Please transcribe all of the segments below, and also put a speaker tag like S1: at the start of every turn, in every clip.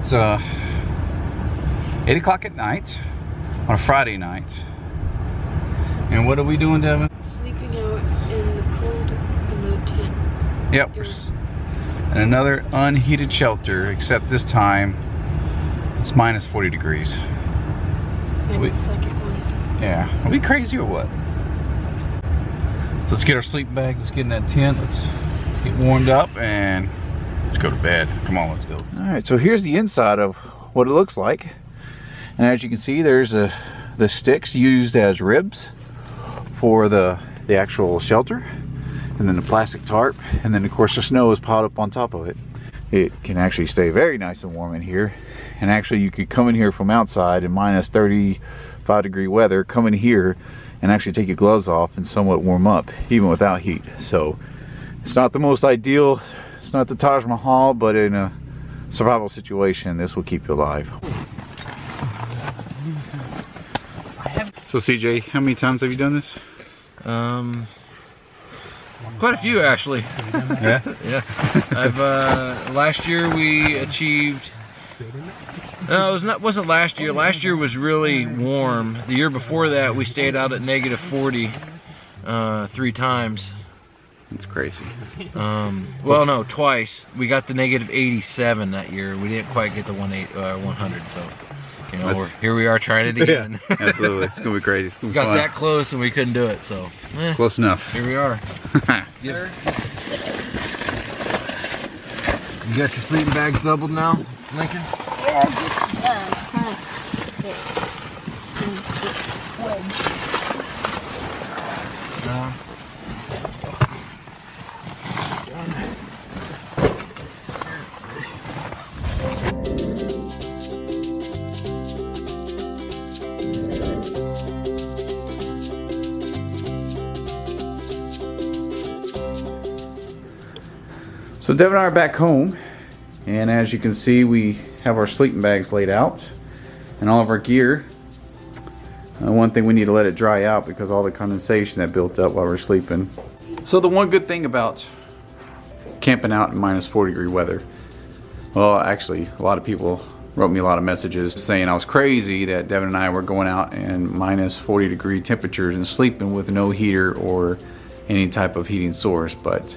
S1: it's 8 o'clock at night on a Friday night. And what are we doing, Devin?
S2: Sleeping out in the cold in the tent.
S1: Yep, we're in another unheated shelter, except this time it's minus 40 degrees.
S2: Maybe the second one.
S1: Yeah, are we crazy or what? So let's get our sleeping bags, let's get in that tent, let's get warmed up, and let's go to bed. Come on, let's go. All right, so here's the inside of what it looks like. And as you can see, there's the sticks used as ribs for the actual shelter, and then the plastic tarp, and then of course the snow is piled up on top of it. It can actually stay very nice and warm in here, and actually you could come in here from outside in minus 35 degree weather, come in here and actually take your gloves off and somewhat warm up even without heat. So it's not the most ideal, it's not the Taj Mahal, but in a survival situation this will keep you alive. So CJ, how many times have you done this?
S3: Quite a few actually.
S1: Yeah?
S3: Yeah. I've last year we achieved, no, it wasn't last year. Last year was really warm. The year before that we stayed out at negative 40 3 times.
S1: That's crazy.
S3: Well, no, twice. We got the negative 87 that year. We didn't quite get the 100, so you know, here we are trying it again.
S1: Yeah, absolutely. It's gonna be crazy. It's gonna be
S3: got
S1: fun.
S3: that close and we couldn't do it, so
S1: close enough.
S3: here we are. Yeah. You got your sleeping bags doubled now, Lincoln?
S2: Yeah, just kind of
S1: So Devin and I are back home, and as you can see we have our sleeping bags laid out and all of our gear. One thing, we need to let it dry out because all the condensation that built up while we're sleeping. So the one good thing about camping out in minus 40 degree weather, well actually a lot of people wrote me a lot of messages saying I was crazy that Devin and I were going out in minus 40 degree temperatures and sleeping with no heater or any type of heating source. But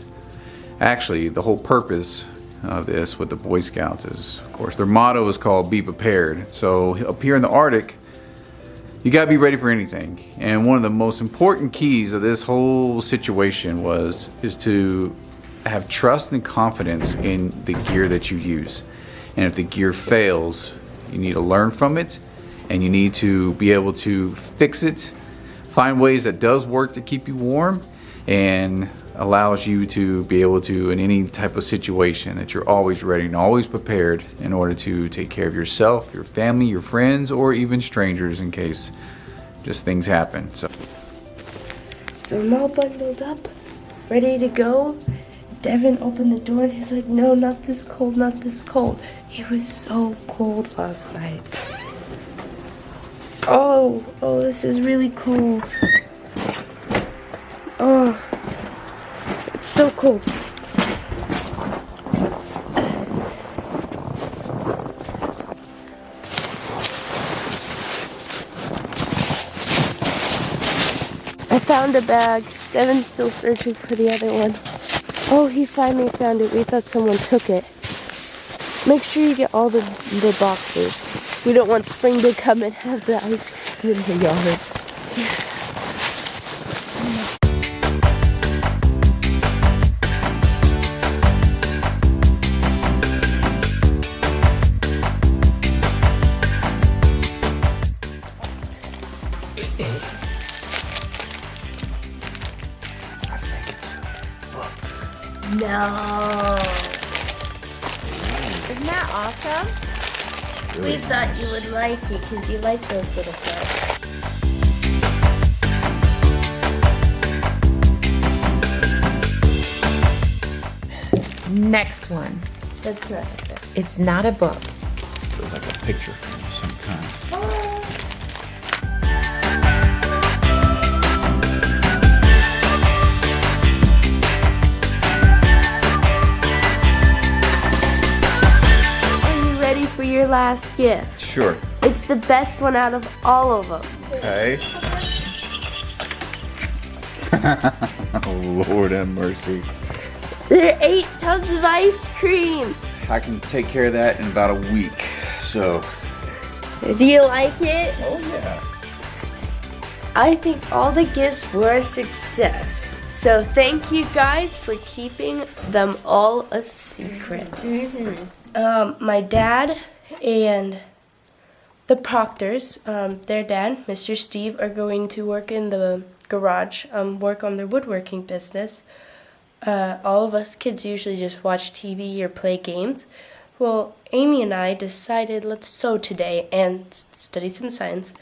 S1: actually the whole purpose of this with the Boy Scouts is, of course, their motto is called be prepared. So up here in the Arctic you gotta be ready for anything, and one of the most important keys of this whole situation is to have trust and confidence in the gear that you use. And if the gear fails, you need to learn from it, and you need to be able to fix it, find ways that does work to keep you warm, and allows you to be able to, in any type of situation, that you're always ready and always prepared in order to take care of yourself, your family, your friends, or even strangers in case just things happen. So
S2: I'm all bundled up, ready to go. Devin opened the door and he's like, no, not this cold, not this cold. He was so cold last night. Oh, this is really cold. Oh, it's so cold. I found a bag. Devin's still searching for the other one. Oh, he finally found it. We thought someone took it. Make sure you get all the boxes. We don't want spring to come and have the ice cream in the yard.
S4: No. Isn't that awesome?
S1: really
S4: We thought you would like it because you like those little birds.
S5: Next one.
S4: That's right.
S5: It's not a book.
S1: Feels like a picture frame of some kind.
S2: Are you ready for your last gift.
S1: Sure.
S2: It's the best one out of all of them.
S1: Okay. Oh, Lord have mercy.
S2: There are 8 tubs of ice cream.
S1: I can take care of that in about a week. So.
S2: Do you like it?
S1: Oh, yeah.
S2: I think all the gifts were a success. So thank you guys for keeping them all a secret. My dad and the Proctors, their dad, Mr. Steve, are going to work in the garage, work on their woodworking business. All of us kids usually just watch TV or play games. Well, Amy and I decided let's sew today and study some science.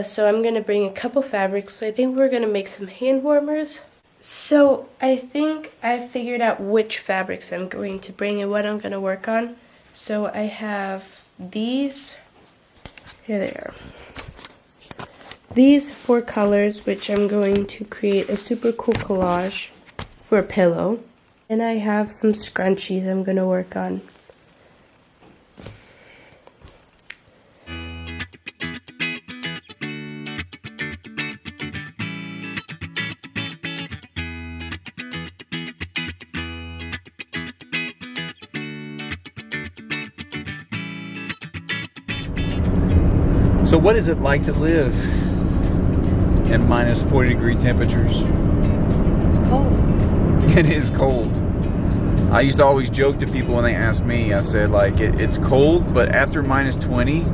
S2: So I'm going to bring a couple fabrics. I think we're going to make some hand warmers. So I think I figured out which fabrics I'm going to bring and what I'm going to work on. So I have these. Here they are. These 4 colors, which I'm going to create a super cool collage for a pillow. And I have some scrunchies I'm going to work on.
S1: So what is it like to live in minus 40-degree temperatures?
S2: It's cold.
S1: It is cold. I used to always joke to people when they asked me, I said like, it's cold, but after minus 20,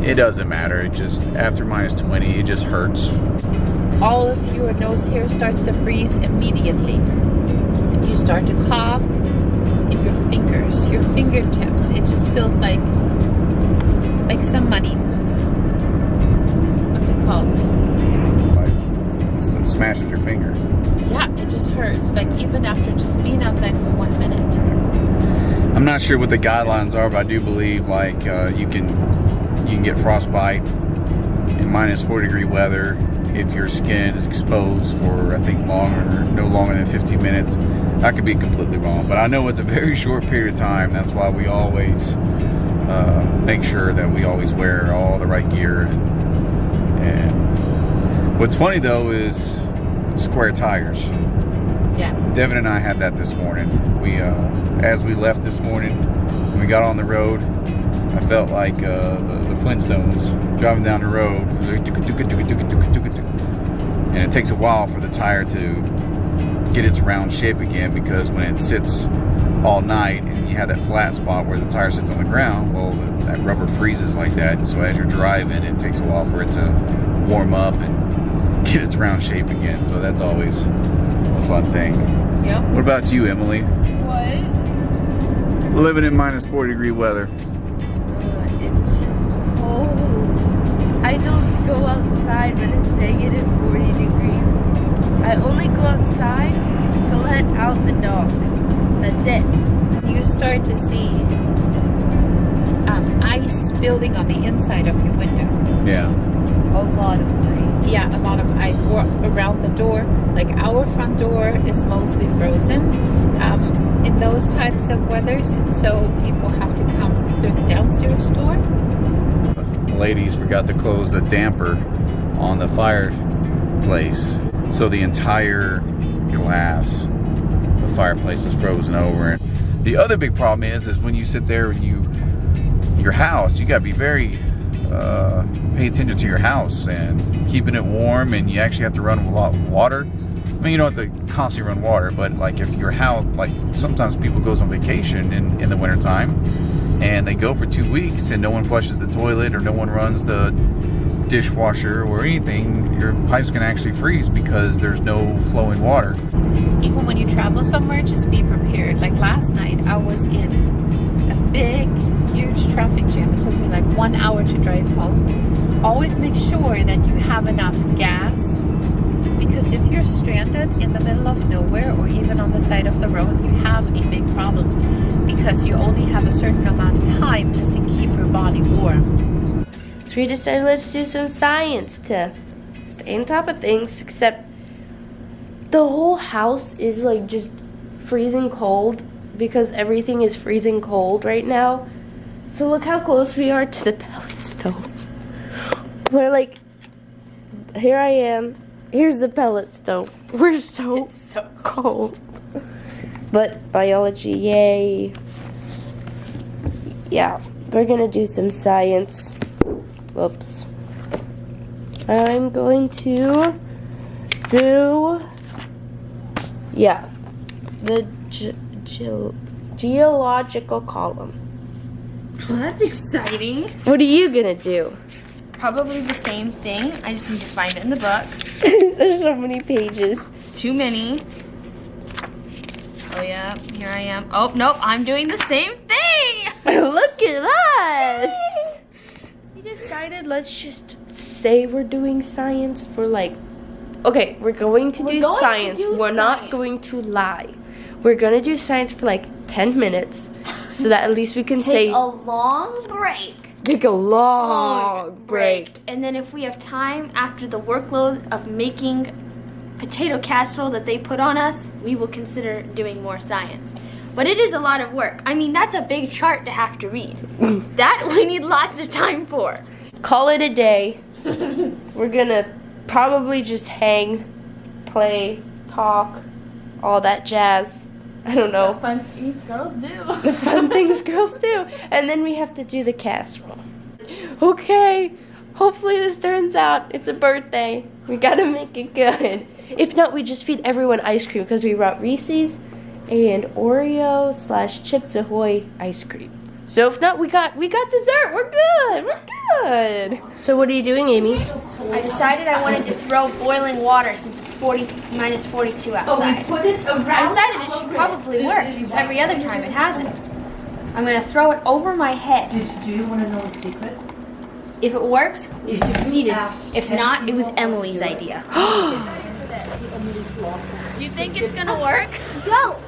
S1: it doesn't matter. It just, after minus 20, it just hurts.
S5: All of your nose hair starts to freeze immediately. You start to cough in your fingers, your fingertips. It just feels like somebody, what's it called?
S1: Like, it smashes your finger.
S5: Yeah, it just hurts. Like even after just being outside for 1 minute.
S1: I'm not sure what the guidelines are, but I do believe like you can get frostbite in minus 40-degree weather if your skin is exposed for I think no longer than 15 minutes. I could be completely wrong, but I know it's a very short period of time. That's why we always make sure that we always wear all the right gear. And what's funny though is square tires.
S5: Yes.
S1: Devin and I had that this morning. We, as we left this morning, when we got on the road, I felt like the Flintstones driving down the road. And it takes a while for the tire to get its round shape again, because when it sits all night and you have that flat spot where the tire sits on the ground, well, that rubber freezes like that. And so as you're driving, it takes a while for it to warm up and get its round shape again. So that's always a fun thing.
S5: Yep.
S1: What about you, Emily?
S2: What?
S1: Living in minus 40-degree weather.
S2: It's just cold. I don't go outside when it's negative 40 degrees. I only go outside to let out the dog. That's it.
S5: You start to see ice building on the inside of your window.
S1: Yeah.
S2: A lot of ice.
S5: Yeah, a lot of ice. Or around the door. Like our front door is mostly frozen in those types of weathers, so people have to come through the downstairs door.
S1: The ladies forgot to close the damper on the fireplace, so the entire glass of the fireplace is frozen over. And the other big problem is when you sit there and your house, you gotta be very pay attention to your house and keeping it warm, and you actually have to run a lot of water. I mean, you don't have to constantly run water, but like if your house, like sometimes people goes on vacation in the wintertime and they go for 2 weeks and no one flushes the toilet or no one runs the dishwasher or anything, your pipes can actually freeze because there's no flowing water.
S5: Even when you travel somewhere, just be prepared. Like last night, I was in a big, huge traffic jam. It took me like 1 hour to drive home. Always make sure that you have enough gas, because if you're stranded in the middle of nowhere or even on the side of the road, you have a big problem because you only have a certain amount of time just to keep your body warm.
S2: So we decided let's do some science to stay on top of things, except the whole house is like just freezing cold because everything is freezing cold right now. So look how close we are to the pellet stove. We're like, here I am. Here's the pellet stove. We're so, cold. But biology, yay. Yeah, we're gonna do some science. Whoops. I'm going to do, yeah, the geological column.
S4: Well, that's exciting.
S2: What are you gonna do?
S4: Probably the same thing. I just need to find it in the book.
S2: There's so many pages.
S4: Too many. Oh yeah, here I am. Oh, nope, I'm doing the same thing.
S2: Look at us. We decided let's just say we're doing science for like, okay, we're going to do science. We're not going to lie. We're gonna do science for like 10 minutes so that at least we can say
S4: Take a long break.
S2: take a long break.
S4: And then if we have time after the workload of making potato casserole that they put on us, we will consider doing more science. But it is a lot of work. I mean, that's a big chart to have to read. That we need lots of time for.
S2: Call it a day. We're gonna probably just hang, play, talk, all that jazz. I don't know.
S4: Fun things girls do.
S2: The fun things girls do. And then we have to do the casserole. Okay, hopefully this turns out. It's a birthday. We gotta make it good. If not, we just feed everyone ice cream because we brought Reese's and Oreo / Chips Ahoy ice cream. So if not, we got dessert. We're good. We're good. So what are you doing, Amy?
S4: I decided I wanted to throw boiling water since it's minus 42 outside. I decided it should probably work since every other time it hasn't. I'm going to throw it over my head.
S6: Do you want to know a secret?
S4: If it works, we've succeeded. If not, it was Emily's idea. Do you think it's going to work?
S7: Go!